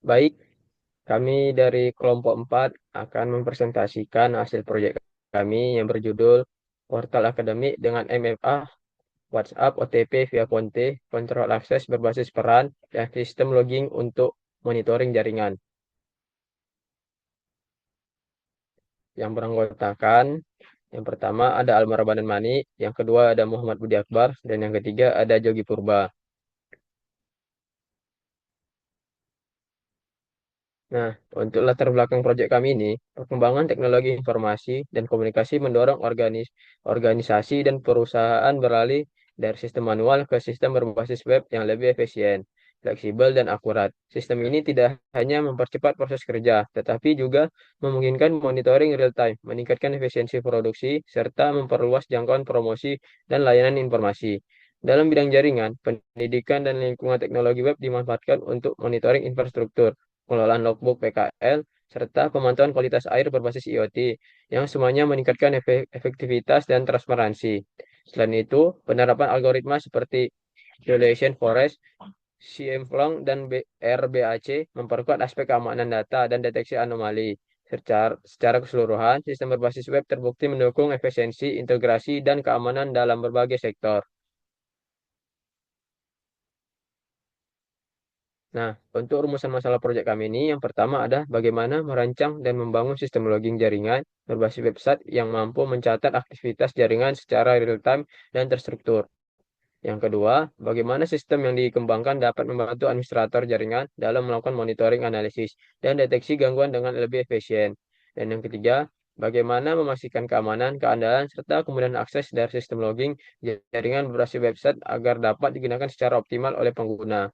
Baik, kami dari kelompok 4 akan mempresentasikan hasil proyek kami yang berjudul Portal Akademik dengan MFA, WhatsApp, OTP via Konte, kontrol akses berbasis peran, dan sistem logging untuk monitoring jaringan. Yang beranggotakan, yang pertama ada Almar Banan Mani, yang kedua ada Muhammad Budi Akbar, dan yang ketiga ada Jogi Purba. Nah, untuk latar belakang proyek kami ini, perkembangan teknologi informasi dan komunikasi mendorong organisasi dan perusahaan beralih dari sistem manual ke sistem berbasis web yang lebih efisien, fleksibel, dan akurat. Sistem ini tidak hanya mempercepat proses kerja, tetapi juga memungkinkan monitoring real-time, meningkatkan efisiensi produksi, serta memperluas jangkauan promosi dan layanan informasi. Dalam bidang jaringan, pendidikan dan lingkungan teknologi web dimanfaatkan untuk monitoring infrastruktur, pengelolaan logbook PKL, serta pemantauan kualitas air berbasis IoT, yang semuanya meningkatkan efektivitas dan transparansi. Selain itu, penerapan algoritma seperti Relation Forest, CM-Flong, dan RBAC memperkuat aspek keamanan data dan deteksi anomali. Secara keseluruhan, sistem berbasis web terbukti mendukung efisiensi, integrasi, dan keamanan dalam berbagai sektor. Nah, untuk rumusan masalah proyek kami ini, yang pertama ada bagaimana merancang dan membangun sistem logging jaringan berbasis website yang mampu mencatat aktivitas jaringan secara real-time dan terstruktur. Yang kedua, bagaimana sistem yang dikembangkan dapat membantu administrator jaringan dalam melakukan monitoring analisis dan deteksi gangguan dengan lebih efisien. Dan yang ketiga, bagaimana memastikan keamanan, keandalan, serta kemudahan akses dari sistem logging jaringan berbasis website agar dapat digunakan secara optimal oleh pengguna.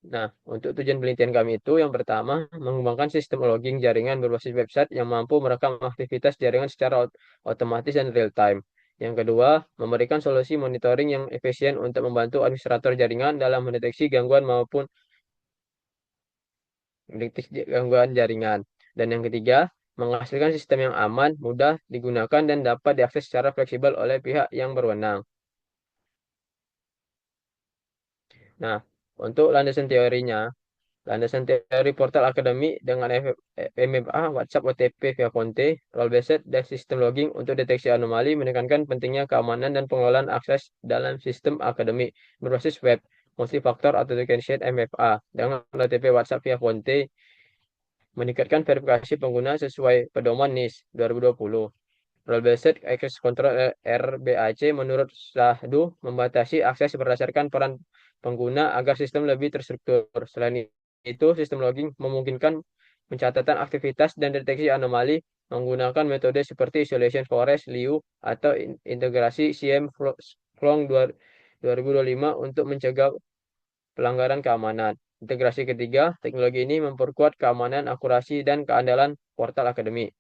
Nah, untuk tujuan penelitian kami itu yang pertama, mengembangkan sistem logging jaringan berbasis website yang mampu merekam aktivitas jaringan secara otomatis dan real time. Yang kedua, memberikan solusi monitoring yang efisien untuk membantu administrator jaringan dalam mendeteksi gangguan jaringan. Dan yang ketiga, menghasilkan sistem yang aman, mudah digunakan, dan dapat diakses secara fleksibel oleh pihak yang berwenang. Nah, untuk landasan teorinya, landasan teori portal akademik dengan MFA, WhatsApp, OTP via Conte, role based dan sistem logging untuk deteksi anomali menekankan pentingnya keamanan dan pengelolaan akses dalam sistem akademik berbasis web, multifaktor authentication MFA dengan OTP WhatsApp via Conte meningkatkan verifikasi pengguna sesuai pedoman NIS 2020. Role based access control RBAC menurut Sahdu membatasi akses berdasarkan peran pengguna agar sistem lebih terstruktur. Selain itu, sistem logging memungkinkan pencatatan aktivitas dan deteksi anomali menggunakan metode seperti isolation forest, Liu, atau integrasi CM Flong 2025 untuk mencegah pelanggaran keamanan. Integrasi ketiga, teknologi ini memperkuat keamanan, akurasi, dan keandalan portal akademik.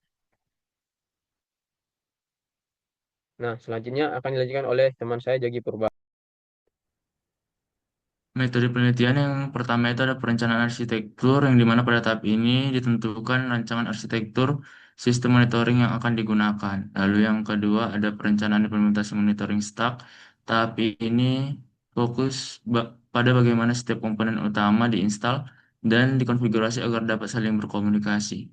Nah, selanjutnya akan dilanjutkan oleh teman saya Jagi Purba. Metode penelitian yang pertama itu ada perencanaan arsitektur yang dimana pada tahap ini ditentukan rancangan arsitektur sistem monitoring yang akan digunakan. Lalu yang kedua ada perencanaan implementasi monitoring stack. Tahap ini fokus pada bagaimana setiap komponen utama diinstal dan dikonfigurasi agar dapat saling berkomunikasi.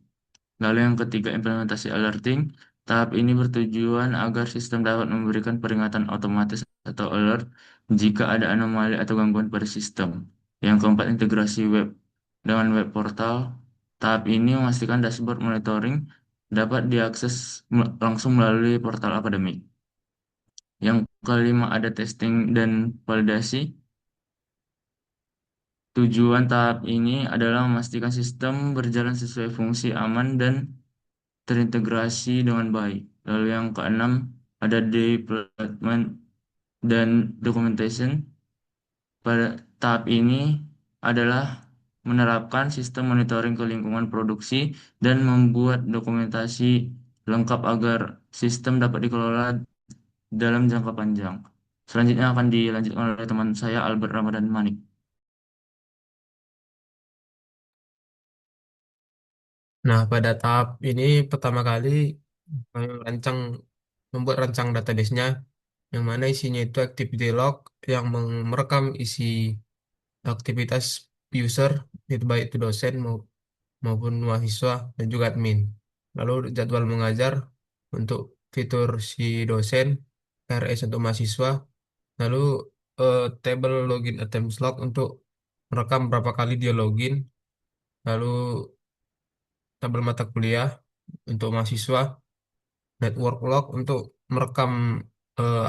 Lalu yang ketiga, implementasi alerting. Tahap ini bertujuan agar sistem dapat memberikan peringatan otomatis atau alert jika ada anomali atau gangguan pada sistem. Yang keempat, integrasi web dengan web portal. Tahap ini memastikan dashboard monitoring dapat diakses langsung melalui portal akademik. Yang kelima, ada testing dan validasi. Tujuan tahap ini adalah memastikan sistem berjalan sesuai fungsi aman dan terintegrasi dengan baik. Lalu yang keenam ada deployment dan documentation. Pada tahap ini adalah menerapkan sistem monitoring ke lingkungan produksi dan membuat dokumentasi lengkap agar sistem dapat dikelola dalam jangka panjang. Selanjutnya akan dilanjutkan oleh teman saya Albert Ramadan Manik. Nah, pada tahap ini pertama kali kami membuat rancang database-nya yang mana isinya itu activity log yang merekam isi aktivitas user, itu baik itu dosen maupun mahasiswa dan juga admin. Lalu jadwal mengajar untuk fitur si dosen, RS untuk mahasiswa, lalu table login attempts log untuk merekam berapa kali dia login, lalu tabel mata kuliah untuk mahasiswa, network log untuk merekam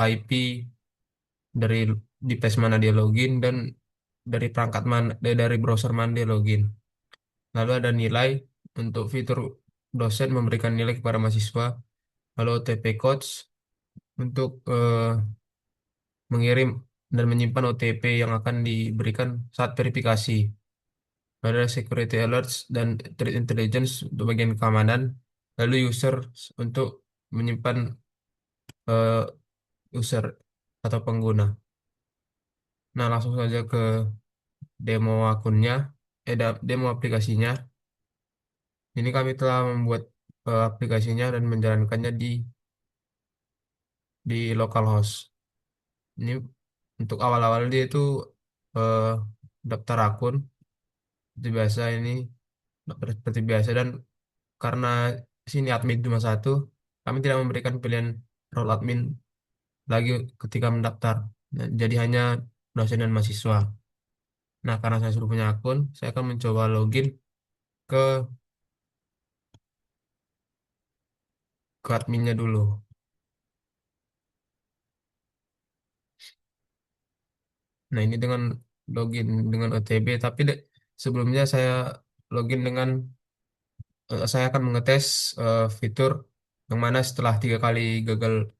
IP dari device mana dia login dan dari perangkat mana dari browser mana dia login. Lalu ada nilai untuk fitur dosen memberikan nilai kepada mahasiswa. Lalu OTP codes untuk mengirim dan menyimpan OTP yang akan diberikan saat verifikasi. Ada security alerts dan threat intelligence untuk bagian keamanan. Lalu user untuk menyimpan eh, user atau pengguna. Nah, langsung saja ke demo akunnya, demo aplikasinya. Ini kami telah membuat aplikasinya dan menjalankannya di localhost. Ini untuk awal-awal dia itu eh, daftar akun seperti biasa ini daftar seperti biasa dan karena sini admin cuma satu, kami tidak memberikan pilihan role admin lagi ketika mendaftar. Nah, jadi hanya dosen dan mahasiswa. Nah, karena saya sudah punya akun, saya akan mencoba login ke adminnya dulu. Nah, ini dengan login dengan OTP, tapi sebelumnya saya login dengan saya akan mengetes fitur yang mana setelah 3 kali gagal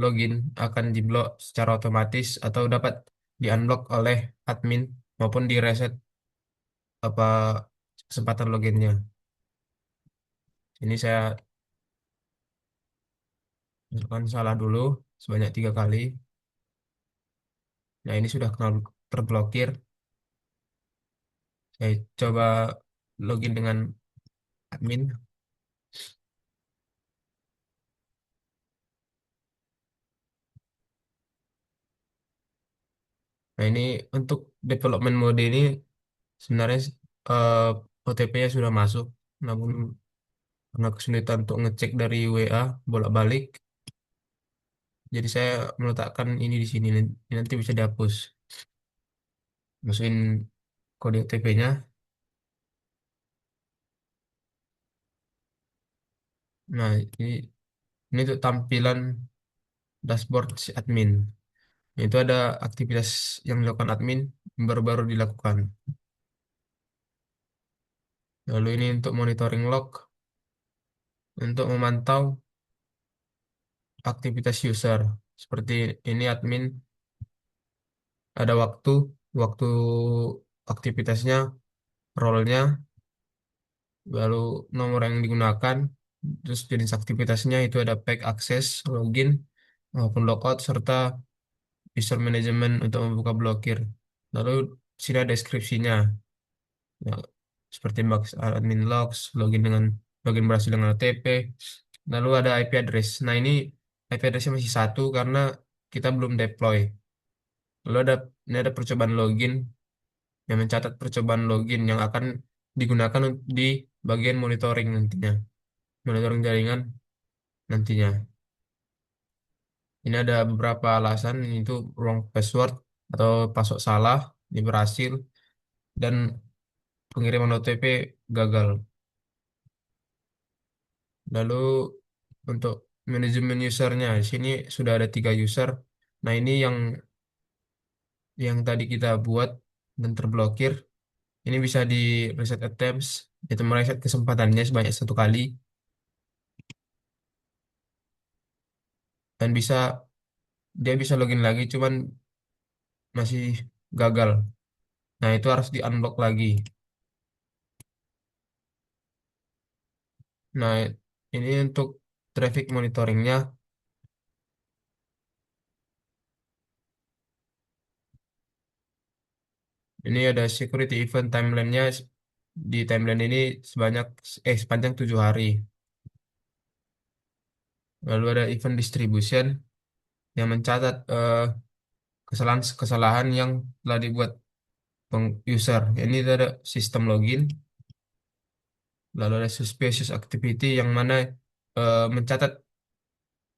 login akan diblok secara otomatis atau dapat di-unlock oleh admin maupun di reset apa kesempatan loginnya. Ini saya misalkan salah dulu sebanyak 3 kali. Nah, ini sudah terblokir. Saya coba login dengan admin. Nah, ini untuk development mode ini sebenarnya eh, OTP-nya sudah masuk, namun karena kesulitan untuk ngecek dari WA bolak-balik, jadi saya meletakkan ini di sini. Nanti bisa dihapus. Masukin kode OTP-nya. Nah, ini untuk tampilan dashboard si admin. Itu ada aktivitas yang dilakukan admin yang baru-baru dilakukan. Lalu ini untuk monitoring log, untuk memantau aktivitas user. Seperti ini admin ada waktu aktivitasnya, role-nya, lalu nomor yang digunakan, terus jenis aktivitasnya itu ada pack access, login, maupun logout, serta user management untuk membuka blokir. Lalu sini ada deskripsinya, ya, seperti box admin logs, login berhasil dengan OTP, lalu ada IP address. Nah, ini IP addressnya masih satu karena kita belum deploy. Lalu ini ada percobaan login yang mencatat percobaan login yang akan digunakan di bagian monitoring nantinya, monitoring jaringan nantinya. Ini ada beberapa alasan, ini itu wrong password atau password salah, ini berhasil, dan pengiriman OTP gagal. Lalu untuk manajemen usernya, di sini sudah ada 3 user. Nah, ini yang tadi kita buat dan terblokir, ini bisa di reset attempts, itu mereset kesempatannya sebanyak 1 kali, dan dia bisa login lagi, cuman masih gagal. Nah, itu harus di unblock lagi. Nah, ini untuk traffic monitoringnya. Ini ada security event timeline-nya. Di timeline ini sepanjang 7 hari. Lalu ada event distribution. yang mencatat kesalahan-kesalahan yang telah dibuat user. Ini ada sistem login, lalu ada suspicious activity yang mana mencatat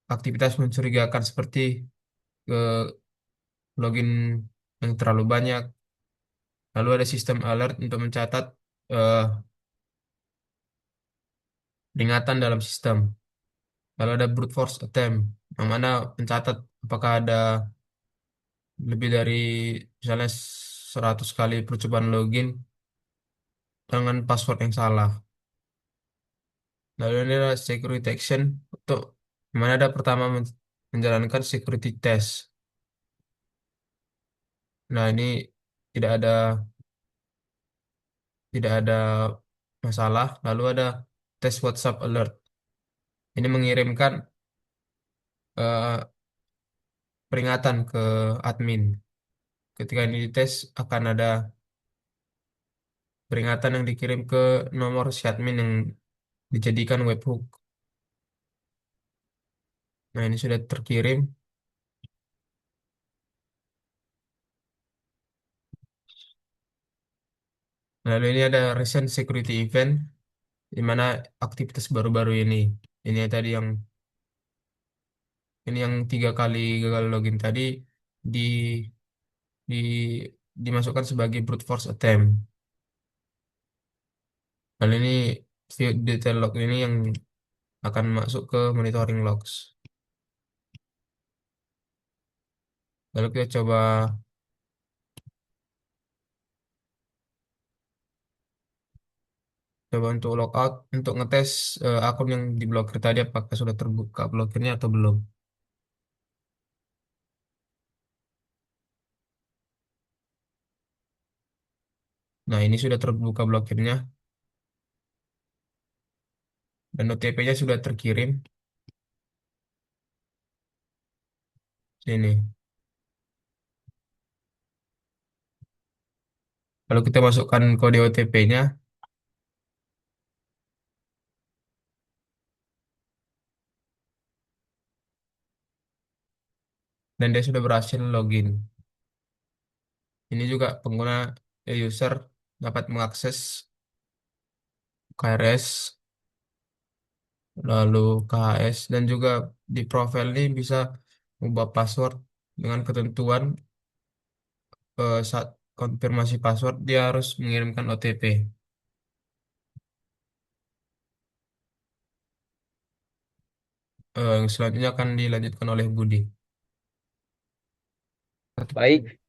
aktivitas mencurigakan seperti eh, login yang terlalu banyak. Lalu ada sistem alert untuk mencatat eh, peringatan dalam sistem. Lalu ada brute force attempt yang mana mencatat apakah ada lebih dari misalnya 100 kali percobaan login dengan password yang salah. Lalu ini ada security action untuk mana ada pertama menjalankan security test. Nah, ini tidak ada tidak ada masalah. Lalu ada tes WhatsApp alert. Ini mengirimkan peringatan ke admin. Ketika ini dites akan ada peringatan yang dikirim ke nomor si admin yang dijadikan webhook. Nah, ini sudah terkirim. Lalu ini ada recent security event di mana aktivitas baru-baru ini. Ini tadi yang ini yang 3 kali gagal login tadi di di dimasukkan sebagai brute force attempt. Lalu ini view detail log ini yang akan masuk ke monitoring logs. Lalu kita coba untuk logout untuk ngetes akun yang diblokir tadi apakah sudah terbuka blokirnya atau belum. Nah, ini sudah terbuka blokirnya dan OTP-nya sudah terkirim. Sini. Lalu kita masukkan kode OTP-nya dan dia sudah berhasil login. Ini juga pengguna user dapat mengakses KRS lalu KHS dan juga di profil ini bisa mengubah password dengan ketentuan saat konfirmasi password dia harus mengirimkan OTP. Yang selanjutnya akan dilanjutkan oleh Budi. Baik,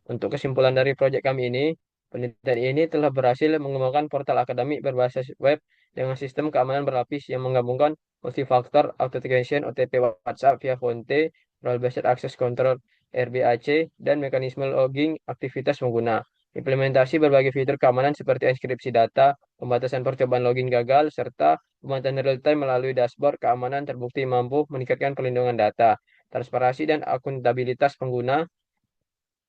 untuk kesimpulan dari proyek kami ini, penelitian ini telah berhasil mengembangkan portal akademik berbasis web dengan sistem keamanan berlapis yang menggabungkan multifaktor authentication OTP WhatsApp via Fonte, Role Based Access Control RBAC, dan mekanisme logging aktivitas pengguna. Implementasi berbagai fitur keamanan seperti enkripsi data, pembatasan percobaan login gagal, serta pemantauan real-time melalui dashboard keamanan terbukti mampu meningkatkan perlindungan data, transparansi, dan akuntabilitas pengguna.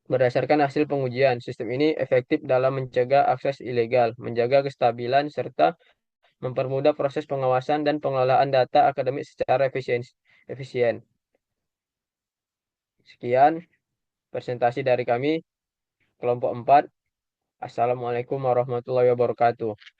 Berdasarkan hasil pengujian, sistem ini efektif dalam mencegah akses ilegal, menjaga kestabilan, serta mempermudah proses pengawasan dan pengelolaan data akademik secara efisien. Sekian presentasi dari kami, kelompok 4. Assalamualaikum warahmatullahi wabarakatuh.